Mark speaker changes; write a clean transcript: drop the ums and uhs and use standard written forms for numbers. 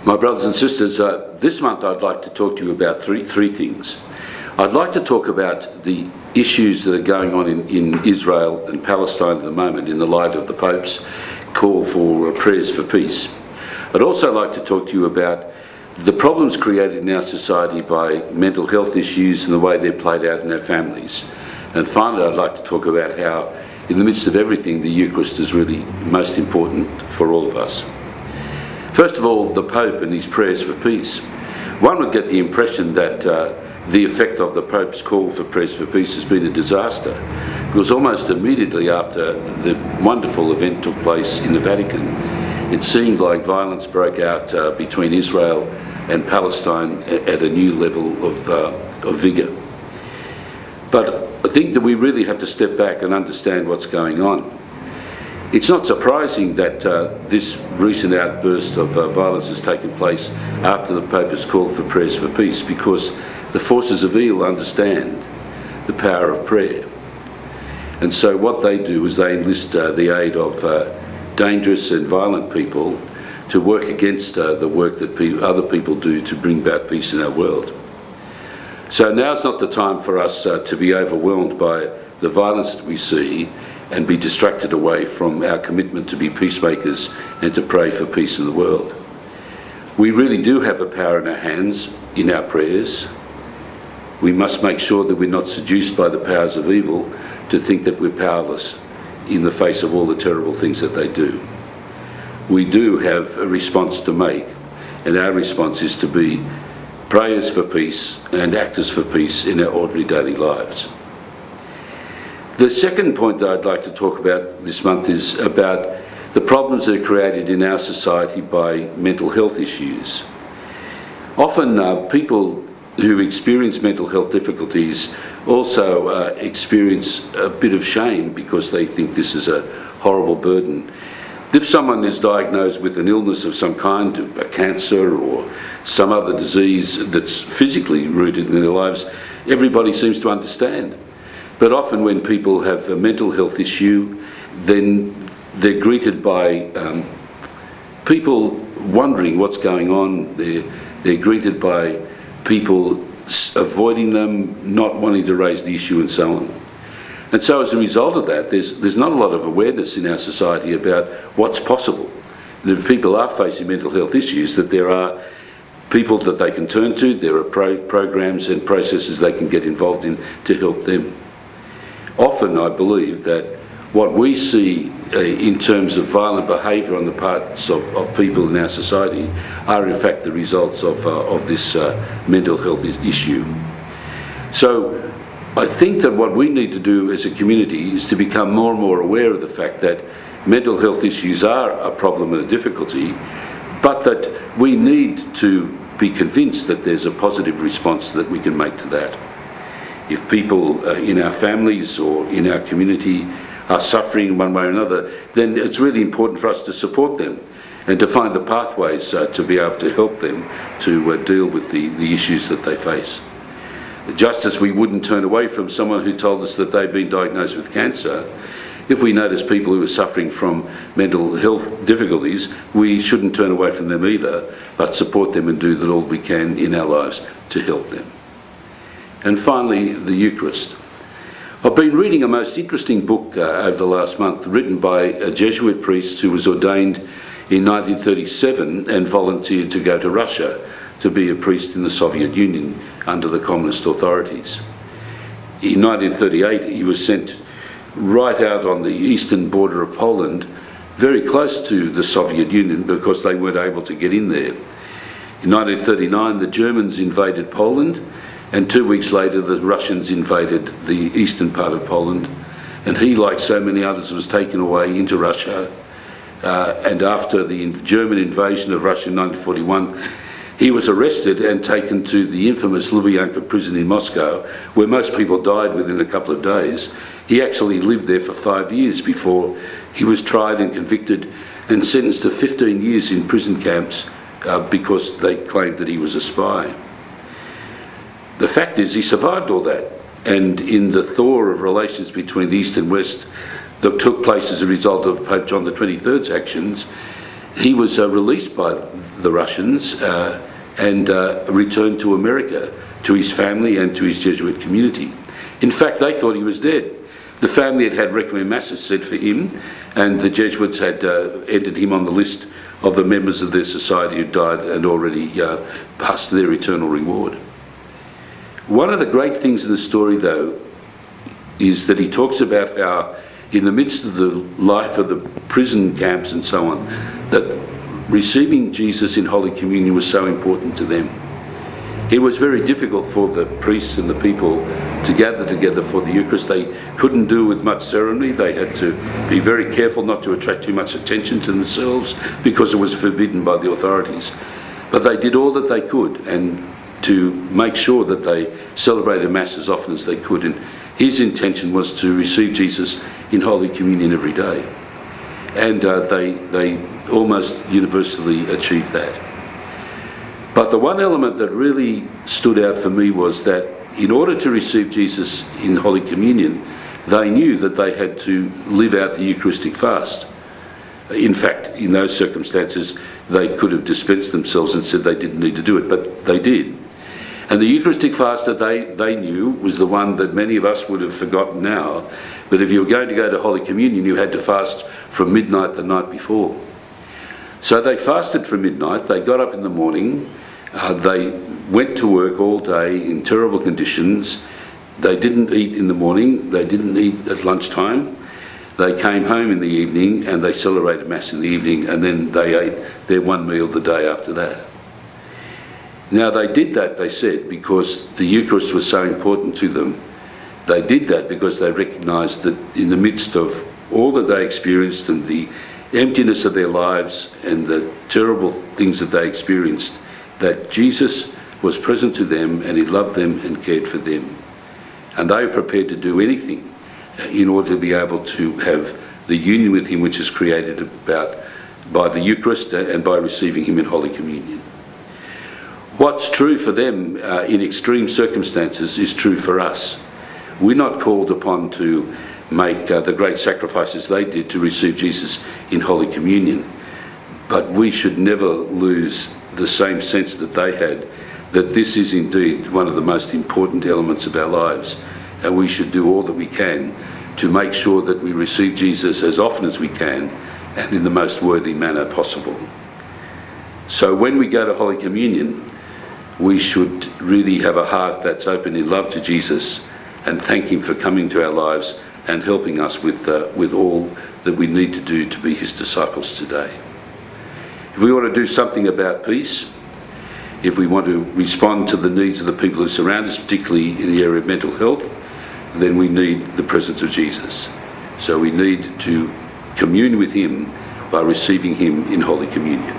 Speaker 1: My brothers and sisters, this month I'd like to talk to you about three things. I'd like to talk about the issues that are going on in Israel and Palestine at the moment in the light of the Pope's call for prayers for peace. I'd also like to talk to you about the problems created in our society by mental health issues and the way they're played out in our families. And finally, I'd like to talk about how, in the midst of everything, the Eucharist is really most important for all of us. First of all, the Pope and his prayers for peace. One would get the impression that the effect of the Pope's call for prayers for peace has been a disaster, because almost immediately after the wonderful event took place in the Vatican, it seemed like violence broke out between Israel and Palestine at a new level of vigour. But I think that we really have to step back and understand what's going on. It's not surprising that this recent outburst of violence has taken place after the Pope has called for prayers for peace, because the forces of evil understand the power of prayer. And so what they do is they enlist the aid of dangerous and violent people to work against the work that other people do to bring about peace in our world. So now's not the time for us to be overwhelmed by the violence that we see and be distracted away from our commitment to be peacemakers and to pray for peace in the world. We really do have a power in our hands in our prayers. We must make sure that we're not seduced by the powers of evil to think that we're powerless in the face of all the terrible things that they do. We do have a response to make, and our response is to be prayers for peace and actors for peace in our ordinary daily lives. The second point that I'd like to talk about this month is about the problems that are created in our society by mental health issues. Often people who experience mental health difficulties also experience a bit of shame because they think this is a horrible burden. If someone is diagnosed with an illness of some kind, a cancer or some other disease that's physically rooted in their lives, everybody seems to understand. But often when people have a mental health issue, then they're greeted by people wondering what's going on. They're greeted by people avoiding them, not wanting to raise the issue and so on. And so as a result of that, there's not a lot of awareness in our society about what's possible. And if people are facing mental health issues, that there are people that they can turn to, there are programs and processes they can get involved in to help them. Often I believe that what we see in terms of violent behaviour on the parts of people in our society are in fact the results of this mental health issue. So I think that what we need to do as a community is to become more and more aware of the fact that mental health issues are a problem and a difficulty, but that we need to be convinced that there's a positive response that we can make to that. If people in our families or in our community are suffering one way or another, then it's really important for us to support them and to find the pathways to be able to help them to deal with the issues that they face. Just as we wouldn't turn away from someone who told us that they've been diagnosed with cancer, if we notice people who are suffering from mental health difficulties, we shouldn't turn away from them either, but support them and do all we can in our lives to help them. And finally, the Eucharist. I've been reading a most interesting book over the last month, written by a Jesuit priest who was ordained in 1937 and volunteered to go to Russia to be a priest in the Soviet Union under the communist authorities. In 1938, he was sent right out on the eastern border of Poland, very close to the Soviet Union because they weren't able to get in there. In 1939, the Germans invaded Poland, and 2 weeks later the Russians invaded the eastern part of Poland, and he, like so many others, was taken away into Russia. And after the German invasion of Russia in 1941, he was arrested and taken to the infamous Lubyanka prison in Moscow, where most people died within a couple of days. He actually lived there for 5 years before he was tried and convicted and sentenced to 15 years in prison camps because they claimed that he was a spy. The fact is, he survived all that, and in the thaw of relations between the East and West that took place as a result of Pope John XXIII's actions, he was released by the Russians and returned to America, to his family and to his Jesuit community. In fact, they thought he was dead. The family had had requiem masses said for him, and the Jesuits had entered him on the list of the members of their society who died and already passed their eternal reward. One of the great things in the story, though, is that he talks about how in the midst of the life of the prison camps and so on, that receiving Jesus in Holy Communion was so important to them. It was very difficult for the priests and the people to gather together for the Eucharist. They couldn't do with much ceremony. They had to be very careful not to attract too much attention to themselves because it was forbidden by the authorities. But they did all that they could and to make sure that they celebrated Mass as often as they could. And his intention was to receive Jesus in Holy Communion every day. And they almost universally achieved that. But the one element that really stood out for me was that in order to receive Jesus in Holy Communion, they knew that they had to live out the Eucharistic fast. In fact, in those circumstances, they could have dispensed themselves and said they didn't need to do it, but they did. And the Eucharistic fast that they knew was the one that many of us would have forgotten now. But if you were going to go to Holy Communion, you had to fast from midnight the night before. So they fasted from midnight, they got up in the morning, they went to work all day in terrible conditions. They didn't eat in the morning, they didn't eat at lunchtime. They came home in the evening and they celebrated Mass in the evening, and then they ate their one meal the day after that. Now they did that, they said, because the Eucharist was so important to them. They did that because they recognised that in the midst of all that they experienced and the emptiness of their lives and the terrible things that they experienced, that Jesus was present to them and he loved them and cared for them. And they were prepared to do anything in order to be able to have the union with him which is created about by the Eucharist and by receiving him in Holy Communion. What's true for them in extreme circumstances is true for us. We're not called upon to make the great sacrifices they did to receive Jesus in Holy Communion, but we should never lose the same sense that they had, that this is indeed one of the most important elements of our lives, and we should do all that we can to make sure that we receive Jesus as often as we can and in the most worthy manner possible. So when we go to Holy Communion, we should really have a heart that's open in love to Jesus and thank him for coming to our lives and helping us with all that we need to do to be his disciples today. If we want to do something about peace, if we want to respond to the needs of the people who surround us, particularly in the area of mental health, then we need the presence of Jesus. So we need to commune with him by receiving him in Holy Communion.